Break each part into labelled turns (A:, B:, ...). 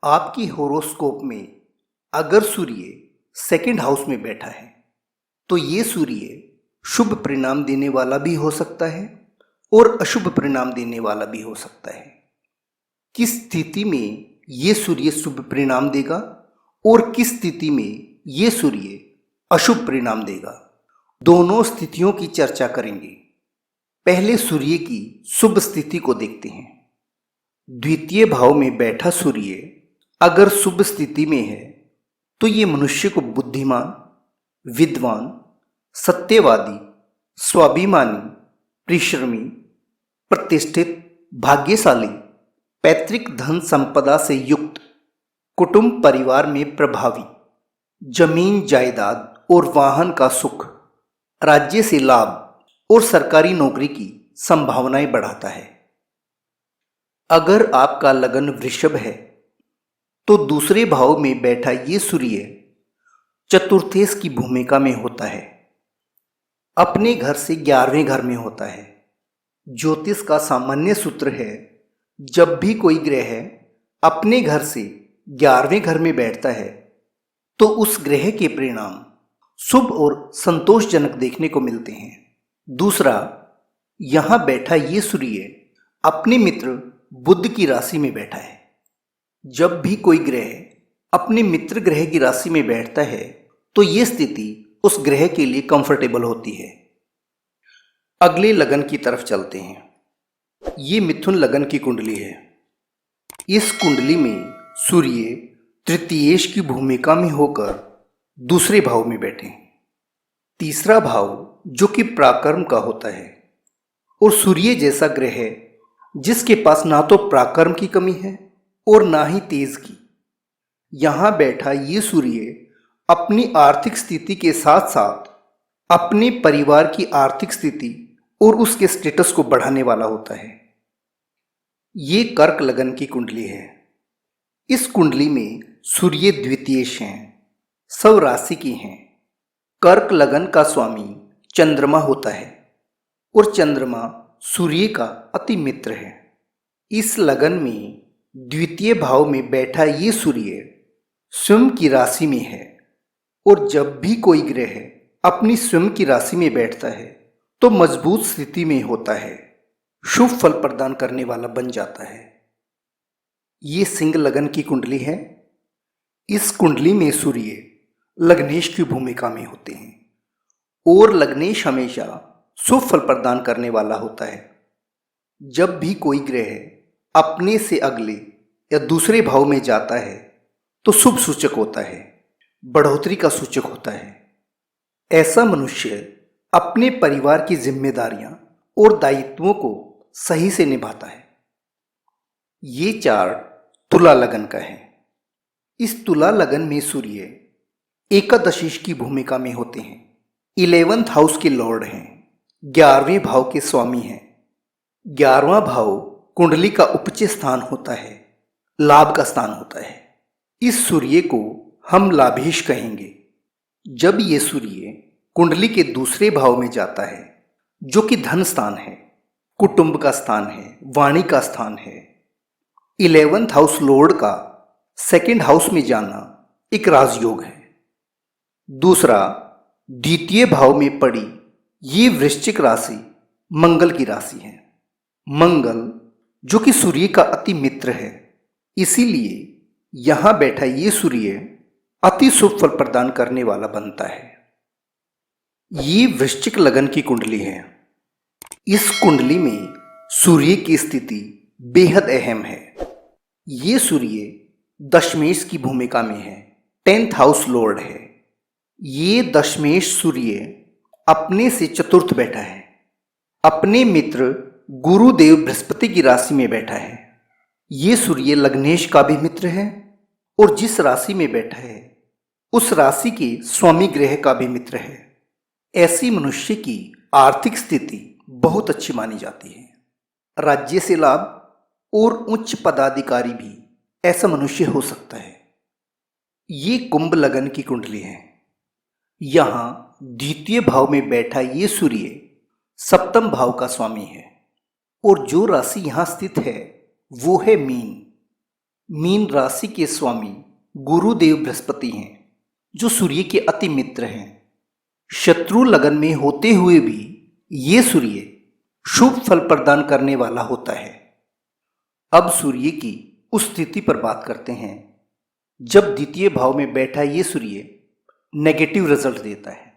A: आपकी होरोस्कोप में अगर सूर्य सेकंड हाउस में बैठा है तो ये सूर्य शुभ परिणाम देने वाला भी हो सकता है और अशुभ परिणाम देने वाला भी हो सकता है। किस स्थिति में ये सूर्य शुभ परिणाम देगा और किस स्थिति में ये सूर्य अशुभ परिणाम देगा, दोनों स्थितियों की चर्चा करेंगे। पहले सूर्य की शुभ स्थिति को देखते हैं। द्वितीय भाव में बैठा सूर्य अगर शुभ स्थिति में है तो ये मनुष्य को बुद्धिमान, विद्वान, सत्यवादी, स्वाभिमानी, परिश्रमी, प्रतिष्ठित, भाग्यशाली, पैतृक धन संपदा से युक्त, कुटुंब परिवार में प्रभावी, जमीन जायदाद और वाहन का सुख, राज्य से लाभ और सरकारी नौकरी की संभावनाएं बढ़ाता है। अगर आपका लगन वृषभ है तो दूसरे भाव में बैठा ये सूर्य चतुर्थेश की भूमिका में होता है। अपने घर से 11वें घर में होता है। ज्योतिष का सामान्य सूत्र है, जब भी कोई ग्रह अपने घर से 11वें घर में बैठता है तो उस ग्रह के परिणाम शुभ और संतोषजनक देखने को मिलते हैं। दूसरा, यहां बैठा ये सूर्य अपने मित्र बुध की राशि में बैठा है। जब भी कोई ग्रह अपने मित्र ग्रह की राशि में बैठता है तो ये स्थिति उस ग्रह के लिए कंफर्टेबल होती है। अगले लगन की तरफ चलते हैं। ये मिथुन लगन की कुंडली है। इस कुंडली में सूर्य तृतीयेश की भूमिका में होकर दूसरे भाव में बैठे। तीसरा भाव जो कि पराक्रम का होता है और सूर्य जैसा ग्रह जिसके पास ना तो पराक्रम की कमी है और ना ही तेज की, यहां बैठा ये सूर्य अपनी आर्थिक स्थिति के साथ साथ अपने परिवार की आर्थिक स्थिति और उसके स्टेटस को बढ़ाने वाला होता है। ये कर्क लगन की कुंडली है। इस कुंडली में सूर्य द्वितीयेश हैं, सब राशि की हैं। कर्क लगन का स्वामी चंद्रमा होता है और चंद्रमा सूर्य का अति मित्र है। इस लगन में द्वितीय भाव में बैठा ये सूर्य स्वयं की राशि में है और जब भी कोई ग्रह अपनी स्वयं की राशि में बैठता है तो मजबूत स्थिति में होता है, शुभ फल प्रदान करने वाला बन जाता है। ये सिंह लगन की कुंडली है। इस कुंडली में सूर्य लग्नेश की भूमिका में होते हैं और लग्नेश हमेशा शुभ फल प्रदान करने वाला होता है। जब भी कोई ग्रह अपने से अगले या दूसरे भाव में जाता है तो शुभ सूचक होता है, बढ़ोतरी का सूचक होता है। ऐसा मनुष्य अपने परिवार की जिम्मेदारियां और दायित्वों को सही से निभाता है। ये चार्ट तुला लगन का है। इस तुला लगन में सूर्य एकादशीश की भूमिका में होते हैं। 11th हाउस के लॉर्ड हैं, 11वें भाव के स्वामी हैं। 11वां भाव कुंडली का उपचय स्थान होता है, लाभ का स्थान होता है। इस सूर्य को हम लाभेश कहेंगे। जब ये सूर्य कुंडली के दूसरे भाव में जाता है जो कि धन स्थान है, कुटुंब का स्थान है, वाणी का स्थान है, 11th हाउस लॉर्ड का सेकंड हाउस में जाना एक राजयोग है। दूसरा, द्वितीय भाव में पड़ी ये वृश्चिक राशि मंगल की राशि है। मंगल जो कि सूर्य का अति मित्र है, इसीलिए यहां बैठा ये सूर्य अति शुभ फल प्रदान करने वाला बनता है। ये वृश्चिक लगन की कुंडली है। इस कुंडली में सूर्य की स्थिति बेहद अहम है। ये सूर्य दशमेश की भूमिका में है, 10th हाउस लॉर्ड है। ये दशमेश सूर्य अपने से चतुर्थ बैठा है, अपने मित्र गुरुदेव बृहस्पति की राशि में बैठा है। ये सूर्य लग्नेश का भी मित्र है और जिस राशि में बैठा है उस राशि के स्वामी ग्रह का भी मित्र है। ऐसी मनुष्य की आर्थिक स्थिति बहुत अच्छी मानी जाती है। राज्य से लाभ और उच्च पदाधिकारी भी ऐसा मनुष्य हो सकता है। ये कुंभ लगन की कुंडली है। यहां द्वितीय भाव में बैठा ये सूर्य सप्तम भाव का स्वामी है और जो राशि यहां स्थित है वो है मीन। मीन राशि के स्वामी गुरुदेव बृहस्पति हैं, जो सूर्य के अति मित्र हैं। शत्रु लगन में होते हुए भी ये सूर्य शुभ फल प्रदान करने वाला होता है। अब सूर्य की उस स्थिति पर बात करते हैं जब द्वितीय भाव में बैठा ये सूर्य नेगेटिव रिजल्ट देता है,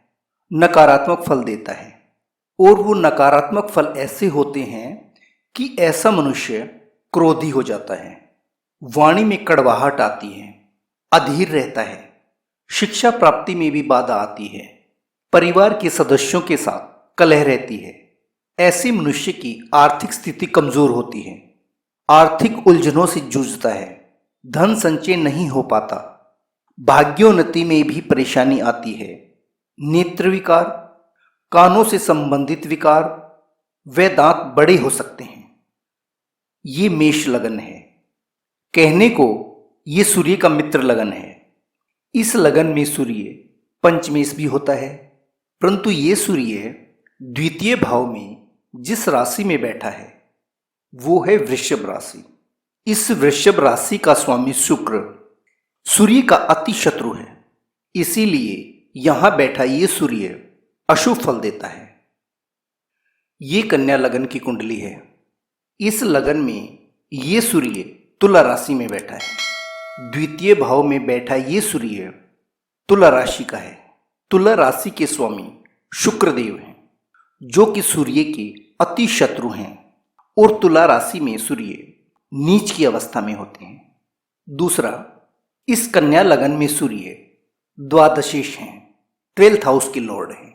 A: नकारात्मक फल देता है। और वो नकारात्मक फल ऐसे होते हैं कि ऐसा मनुष्य क्रोधी हो जाता है, वाणी में कड़वाहट आती है, अधीर रहता है, शिक्षा प्राप्ति में भी बाधा आती है, परिवार के सदस्यों के साथ कलह रहती है। ऐसे मनुष्य की आर्थिक स्थिति कमजोर होती है, आर्थिक उलझनों से जूझता है, धन संचय नहीं हो पाता, भाग्योन्नति में भी परेशानी आती है। नेत्र विकार, कानों से संबंधित विकार व दांत बड़े हो सकते हैं। ये मेष लगन है। कहने को ये सूर्य का मित्र लगन है। इस लगन में सूर्य पंचमेश भी होता है, परंतु ये सूर्य द्वितीय भाव में जिस राशि में बैठा है वो है वृषभ राशि। इस वृषभ राशि का स्वामी शुक्र सूर्य का अति शत्रु है, इसीलिए यहां बैठा ये सूर्य अशुभ फल देता है। ये कन्या लगन की कुंडली है। इस लगन में ये सूर्य तुला राशि में बैठा है। द्वितीय भाव में बैठा ये सूर्य तुला राशि का है। तुला राशि के स्वामी शुक्रदेव हैं, जो कि सूर्य के अति शत्रु हैं और तुला राशि में सूर्य नीच की अवस्था में होते हैं। दूसरा, इस कन्या लगन में सूर्य द्वादशेश हैं, 12th हाउस के लॉर्ड हैं,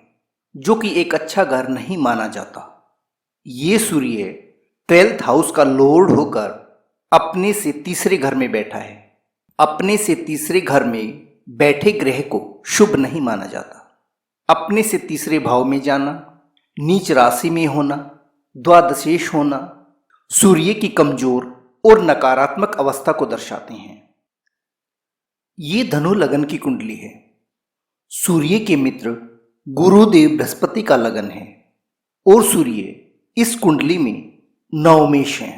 A: जो कि एक अच्छा घर नहीं माना जाता। ये सूर्य 12th हाउस का लॉर्ड होकर अपने से तीसरे घर में बैठा है। अपने से तीसरे घर में बैठे ग्रह को शुभ नहीं माना जाता। अपने से तीसरे भाव में जाना, नीच राशि में होना, द्वादशेश होना सूर्य की कमजोर और नकारात्मक अवस्था को दर्शाते हैं। ये धनु लगन की कुंडली है। सूर्य के मित्र गुरुदेव बृहस्पति का लगन है और सूर्य इस कुंडली में नवमेश हैं।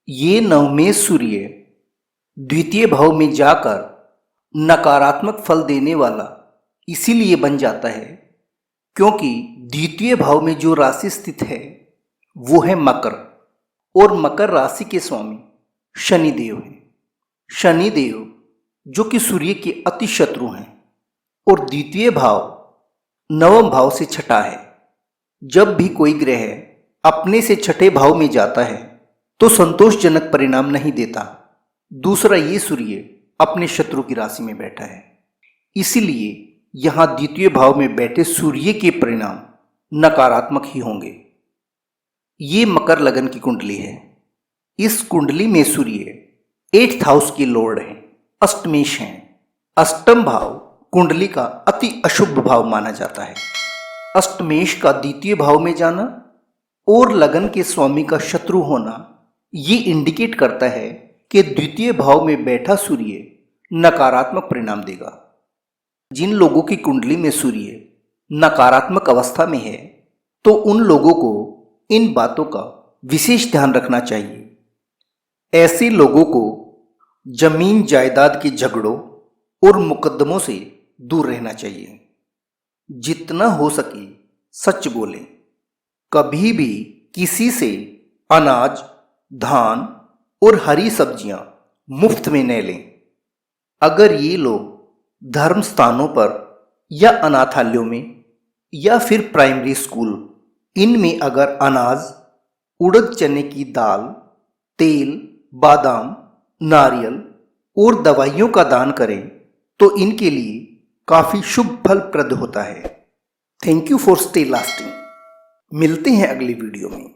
A: ये नवमेश सूर्य द्वितीय भाव में जाकर नकारात्मक फल देने वाला इसीलिए बन जाता है क्योंकि द्वितीय भाव में जो राशि स्थित है वो है मकर, और मकर राशि के स्वामी शनिदेव हैं। शनिदेव जो कि सूर्य के अति शत्रु हैं और द्वितीय भाव नवम भाव से छठा है। जब भी कोई ग्रह अपने से छठे भाव में जाता है तो संतोषजनक परिणाम नहीं देता। दूसरा, ये सूर्य अपने शत्रु की राशि में बैठा है, इसीलिए यहां द्वितीय भाव में बैठे सूर्य के परिणाम नकारात्मक ही होंगे। ये मकर लगन की कुंडली है। इस कुंडली में सूर्य 8th हाउस के लॉर्ड हैं, अष्टमेश हैं। अष्टम भाव कुंडली का अति अशुभ भाव माना जाता है। अष्टमेश का द्वितीय भाव में जाना और लगन के स्वामी का शत्रु होना ये इंडिकेट करता है कि द्वितीय भाव में बैठा सूर्य नकारात्मक परिणाम देगा। जिन लोगों की कुंडली में सूर्य नकारात्मक अवस्था में है तो उन लोगों को इन बातों का विशेष ध्यान रखना चाहिए। ऐसे लोगों को जमीन जायदाद के झगड़ों और मुकदमों से दूर रहना चाहिए। जितना हो सके सच बोलें। कभी भी किसी से अनाज, धान और हरी सब्जियां मुफ्त में न लें। अगर ये लोग धर्म स्थानों पर या अनाथालयों में या फिर प्राइमरी स्कूल इनमें अगर अनाज, उड़द चने की दाल, तेल, बादाम, नारियल और दवाइयों का दान करें तो इनके लिए काफ़ी शुभ फलप्रद होता है। Thank you for stay lasting. मिलते हैं अगली वीडियो में।